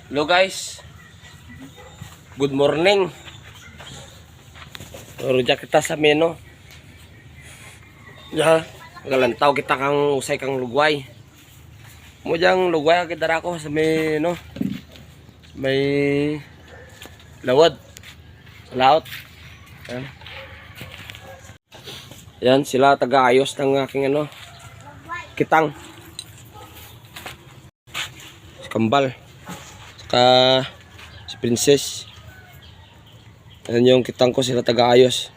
Hello guys, good morning. Rujak kita sa meno. Ya, galantaw kita kang usay kang lugway. Mo jang lugway kita dako sa meno. May lawad. Laot. Yan. Yan sila taga-ayos ng aking kitang. Si Kambal. Saka si Princess. Yan yung kitang ko, sila taga-ayos.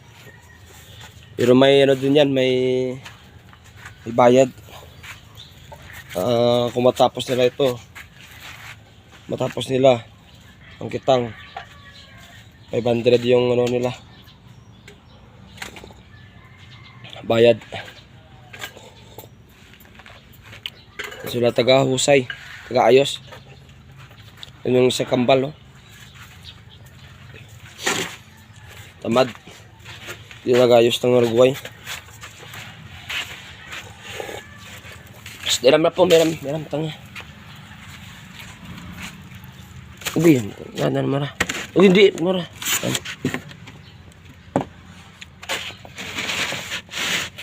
Pero may din yan, may bayad. Kung matapos nila ito, matapos nila ang kitang, 500 yung nila bayad. Sila taga-husay, taga-ayos. Yun yung sa Kambal, no? Tamad. Hindi nag-ayos ng Uruguay. Meram na po, meram tanga. Ubi yan. Yan, mara. Uy, hindi, mara.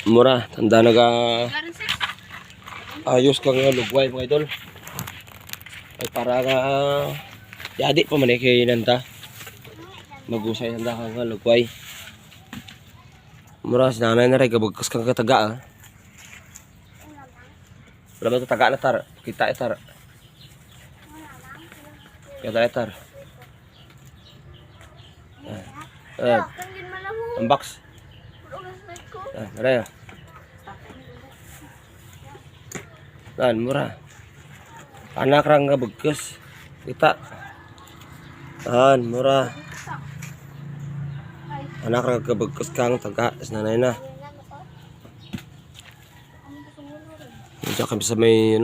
Mura, tanda ayos kang lugway mga idol. Ay para yadi pa man kay nanda. Magusay nanda kang lugway. Mura sa nanay na rin kabagkas kang kataga. Wala ba ito taga na tar? Kita itar. Kita itar. Ang box. Raya. Nan mura. Anak rang bagkas. Kita. Nan mura. Anak rang bagkas kang taga sa nanay na. Diyan kami sa may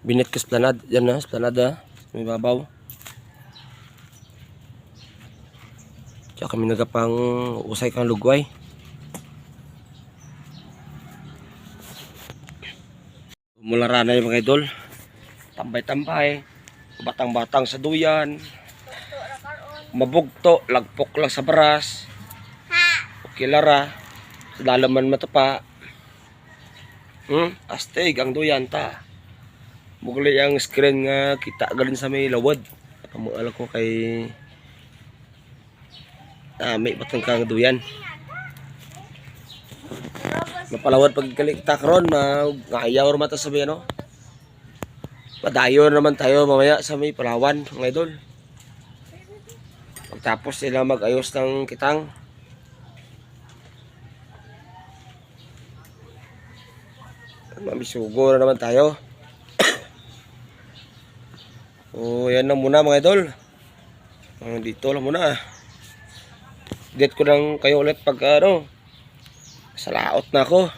binit ka esplanad. Yan na, esplanad may babaw. Diyan kami nagapang usay kang lugway. Mularana yung mga idol. Tambay-tambay. Batang-batang sa duyan. Mabugto. Lagpok lang sa baras. Kilara. Lalaman matapa. Astig ang duyan ta. Mugli ang screen nga kita galin sa may lawad. Alam ko kay may batang kang duyan. Mapalawad pagkalik ta karon, maayaw ra mata sa may Padayon naman tayo mamaya sa may Palawan, mga idol. Pagtapos sila mag-ayos ng kitang. Mamisugo na naman tayo. O yan na muna mga idol. Dito lang muna. Date ko lang kayo ulit pag sa laot na ako.